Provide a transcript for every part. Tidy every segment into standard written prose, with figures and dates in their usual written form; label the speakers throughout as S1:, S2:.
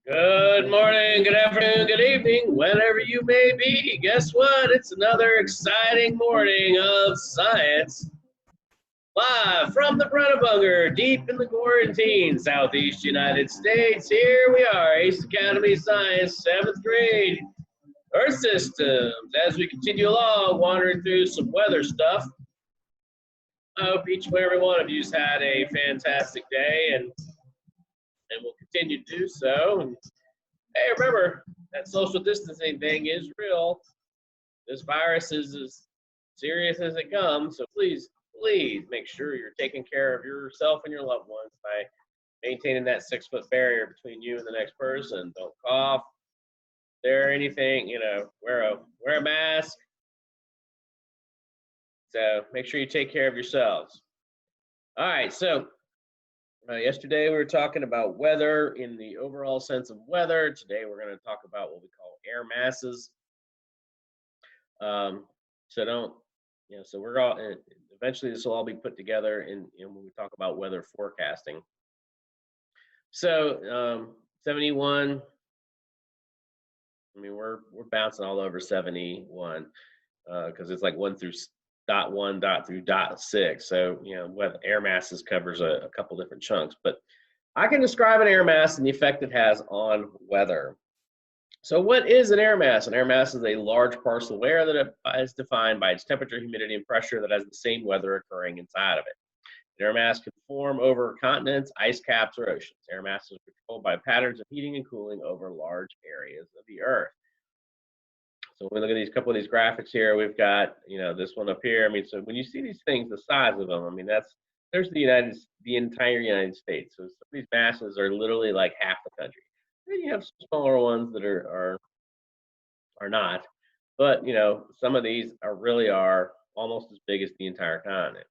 S1: Good morning, good afternoon, good evening, whenever you may be. Guess what? It's another exciting morning of science. Live from the Brennebunger, deep in the quarantine, Southeast United States. Here we are, Ace Academy Science, 7th grade, Earth Systems. As we continue along, wandering through some weather stuff. I hope each and every one of you's had a fantastic day and will continue to do so. And hey, remember, that social distancing thing is real. This virus is as serious as it comes. So please make sure you're taking care of yourself and your loved ones by maintaining that 6-foot barrier between you and the next person. Don't cough. If there anything, wear a mask. So make sure you take care of yourselves. All right, so yesterday we were talking about weather in the overall sense of weather. Today we're going to talk about what we call air masses. So we're all eventually this will all be put together in when we talk about weather forecasting. So 7.E.1. I mean, we're bouncing all over 7.E.1 because it's like 1 through .1 through .6. So what air masses covers a couple different chunks, but I can describe an air mass and the effect it has on weather. So what is an air mass? An air mass is a large parcel of air that is defined by its temperature, humidity, and pressure that has the same weather occurring inside of it. An air mass can form over continents, ice caps, or oceans. Air masses are controlled by patterns of heating and cooling over large areas of the Earth. So when we look at these couple of these graphics here, we've got this one up here. I mean, so when you see these things, the size of them, I mean there's the entire United States. So some of these masses are literally like half the country. Then you have some smaller ones that are not, but some of these really are almost as big as the entire continent.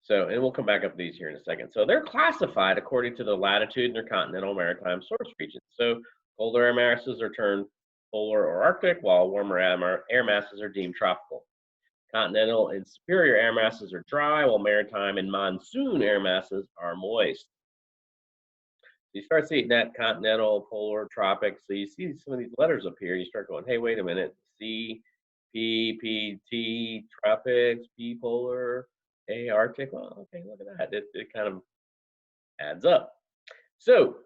S1: So, and we'll come back up to these here in a second. So they're classified according to the latitude in their continental maritime source regions. So colder air masses are termed polar or Arctic, while warmer air masses are deemed tropical. Continental and superior air masses are dry, while maritime and monsoon air masses are moist. You start seeing that continental, polar, tropic. So you see some of these letters up here. You start going, hey, wait a minute. C, P, P, T, tropics, P, polar, A, Arctic. Well, okay, look at that. It kind of adds up. So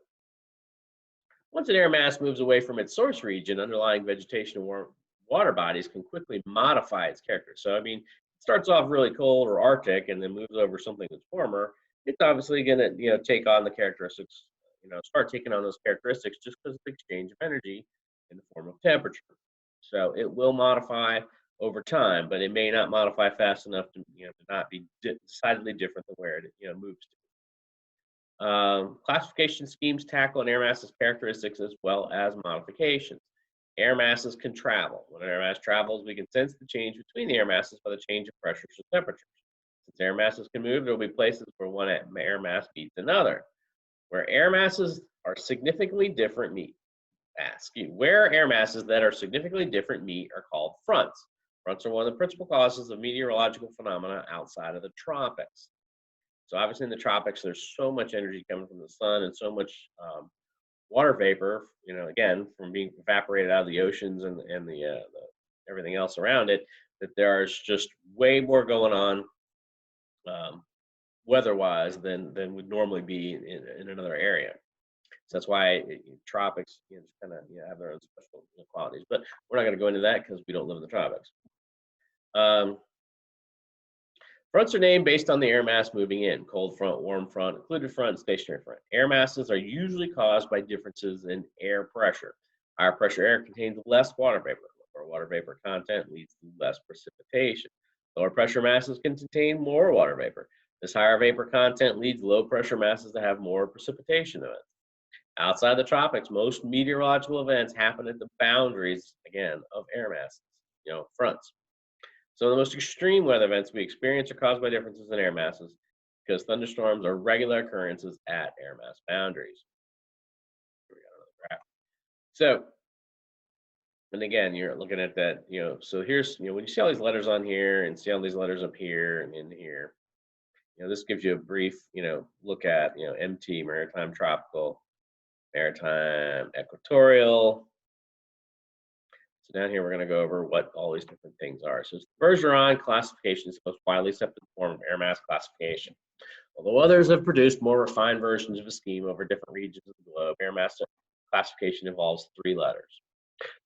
S1: once an air mass moves away from its source region, underlying vegetation and water bodies can quickly modify its character. So, I mean, it starts off really cold or Arctic and then moves over something that's warmer. It's obviously going to, take on the characteristics, start taking on those characteristics just because of the exchange of energy in the form of temperature. So it will modify over time, but it may not modify fast enough to, to not be decidedly different than where it, moves to. Classification schemes tackle an air mass's characteristics as well as modifications. Air masses can travel. When an air mass travels, we can sense the change between the air masses by the change of pressures and temperatures. Since air masses can move, there will be places where one air mass meets another. Where air masses are significantly different where air masses that are significantly different meet are called fronts. Fronts are one of the principal causes of meteorological phenomena outside of the tropics. So obviously in the tropics, there's so much energy coming from the sun and so much water vapor, again, from being evaporated out of the oceans and the everything else around it, that there's just way more going on weather-wise than would normally be in another area. So that's why tropics kind of have their own special qualities. But we're not going to go into that because we don't live in the tropics. Fronts are named based on the air mass moving in: cold front, warm front, occluded front, stationary front. Air masses are usually caused by differences in air pressure. Higher pressure air contains less water vapor. Lower water vapor content leads to less precipitation. Lower pressure masses can contain more water vapor. This higher vapor content leads low pressure masses to have more precipitation events. Outside the tropics, most meteorological events happen at the boundaries, again, of air masses, fronts. So the most extreme weather events we experience are caused by differences in air masses because thunderstorms are regular occurrences at air mass boundaries. Here we got another graph. So, and again, you're looking at that, so here's, when you see all these letters on here and see all these letters up here and in here, this gives you a brief, look at, MT, maritime tropical, maritime, equatorial. So down here, we're going to go over what all these different things are. So Bergeron classification is the most widely accepted form of air mass classification. Although others have produced more refined versions of the scheme over different regions of the globe, air mass classification involves 3 letters.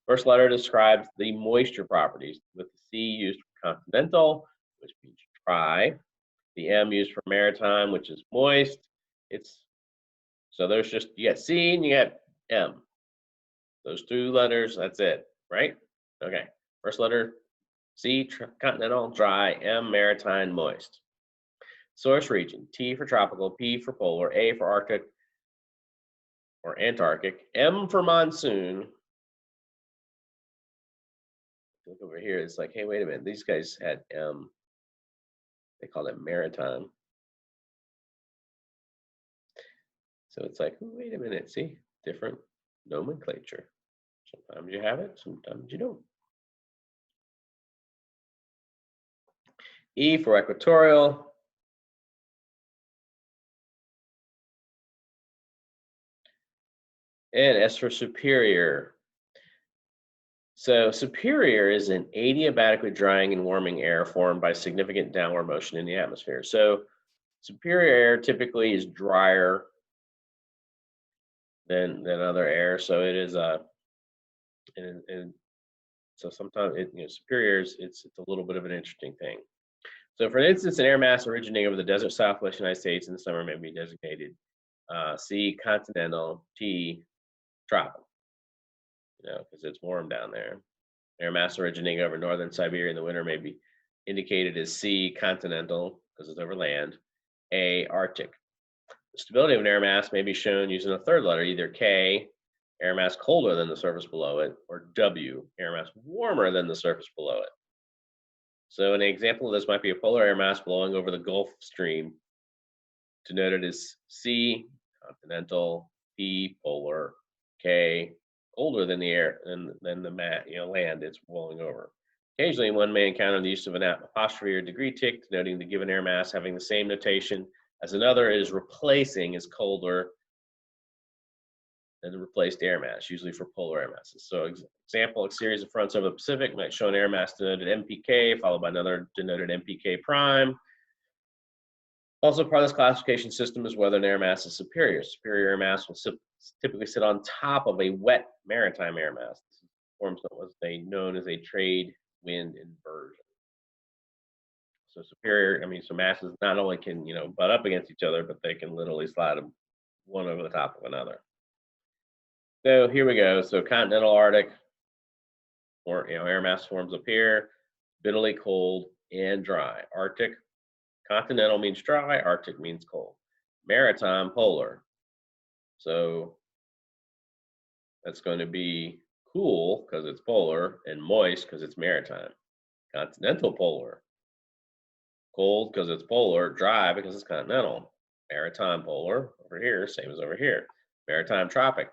S1: First letter describes the moisture properties, with the C used for continental, which means dry, the M used for maritime, which is moist. So there's just, you got C and you got M. Those 2 letters, that's it, right? Okay. First letter C, continental, dry, M, maritime, moist. Source region, T for tropical, P for polar, A for Arctic or Antarctic, M for monsoon. Look over here, it's like, hey, wait a minute, these guys had M. They call it maritime. So it's like, oh, wait a minute, see, different nomenclature. Sometimes you have it, sometimes you don't. E for equatorial. And S for superior. So superior is an adiabatically drying and warming air formed by significant downward motion in the atmosphere. So superior air typically is drier than other air. So it is and so sometimes superior is it's a little bit of an interesting thing. So for instance, an air mass originating over the desert southwest United States in the summer may be designated C, continental, T, tropical, because it's warm down there. Air mass originating over northern Siberia in the winter may be indicated as C, continental, because it's over land, A, Arctic. The stability of an air mass may be shown using a third letter, either K, air mass colder than the surface below it, or W, air mass warmer than the surface below it. So an example of this might be a polar air mass blowing over the Gulf Stream, denoted as C, continental, P, polar, K, colder than the air than the land it's blowing over. Occasionally, one may encounter the use of an apostrophe or degree tick, denoting the given air mass having the same notation as another is replacing as colder than the replaced air mass, usually for polar air masses. So example, a series of fronts over the Pacific might show an air mass denoted MPK, followed by another denoted MPK prime. Also, part of this classification system is whether an air mass is superior. Superior air mass will typically sit on top of a wet maritime air mass. This forms what was known as a trade wind inversion. So superior, so masses not only can butt up against each other, but they can literally slide them one over the top of another. So here we go. So continental Arctic, or air mass forms up here, bitterly cold and dry. Arctic, continental means dry, Arctic means cold. Maritime, polar. So that's going to be cool because it's polar, and moist because it's maritime. Continental polar. Cold because it's polar, dry because it's continental. Maritime polar over here, same as over here. Maritime tropic.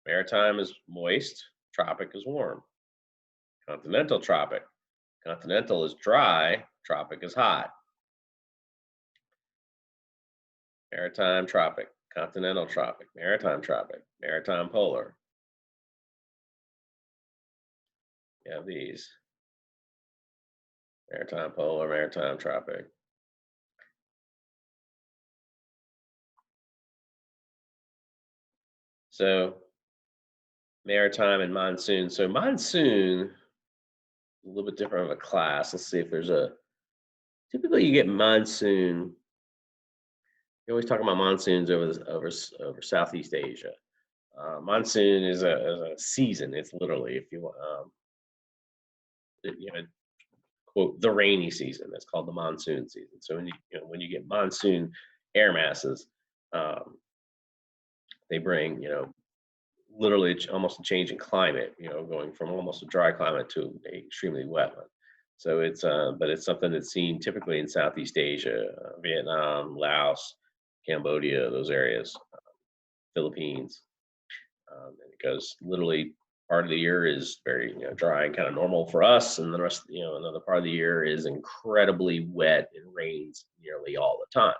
S1: Maritime is moist, tropic is warm. Continental tropic. Continental is dry, tropic is hot. Maritime tropic, continental tropic, maritime polar. You have these. Maritime polar, maritime tropic. So maritime and monsoon. So monsoon, a little bit different of a class. Let's see if there's typically you get monsoon. You always talk about monsoons over Southeast Asia. Monsoon is a season. It's literally, if you want, quote, the rainy season. That's called the monsoon season. So when you get monsoon air masses, they bring literally almost a change in climate. Going from almost a dry climate to an extremely wet one. So but it's something that's seen typically in Southeast Asia, Vietnam, Laos, Cambodia, those areas, Philippines. And it goes literally part of the year is very dry and kind of normal for us, and the rest another part of the year is incredibly wet and rains nearly all the time.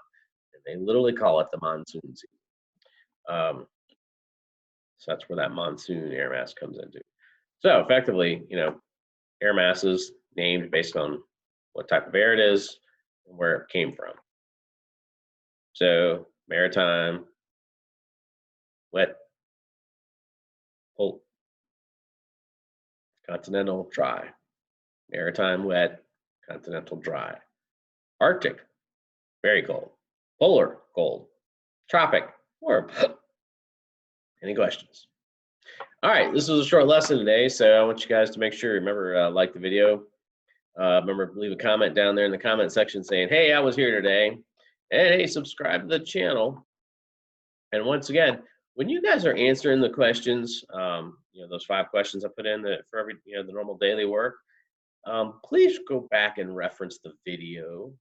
S1: And they literally call it the monsoon season. So that's where that monsoon air mass comes into. So effectively, air masses named based on what type of air it is and where it came from. So maritime, wet, cold, continental, dry. Maritime, wet, continental, dry. Arctic, very cold. Polar, cold. Tropic, warm. Any questions? All right, this was a short lesson today, so I want you guys to make sure, remember, like the video. Remember, leave a comment down there in the comment section saying, hey, I was here today. And hey, subscribe to the channel. And once again, when you guys are answering the questions, those 5 questions I put in for every, the normal daily work, please go back and reference the video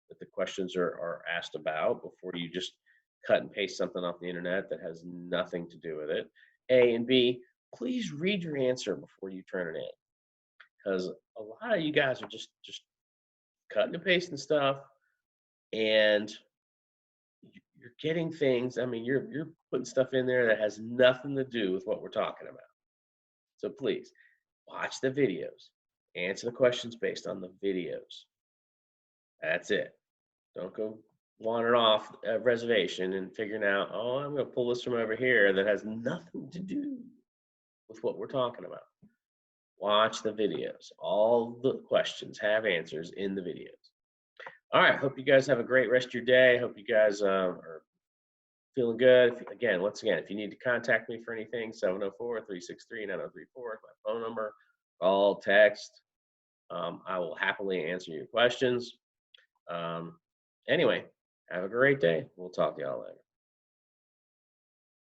S1: that the questions are asked about before you just cut and paste something off the internet that has nothing to do with it. A and B, please read your answer before you turn it in, because a lot of you guys are just cutting and pasting stuff, and you're getting things. I mean, you're putting stuff in there that has nothing to do with what we're talking about. So please watch the videos, answer the questions based on the videos. That's it. Don't go wandering off a reservation and figuring out, oh, I'm going to pull this from over here that has nothing to do with what we're talking about. Watch the videos. All the questions have answers in the videos. All right. Hope you guys have a great rest of your day. Hope you guys are feeling good. Once again, if you need to contact me for anything, 704-363-9034 is my phone number. Call, text. I will happily answer your questions. Anyway, have a great day. We'll talk to y'all later.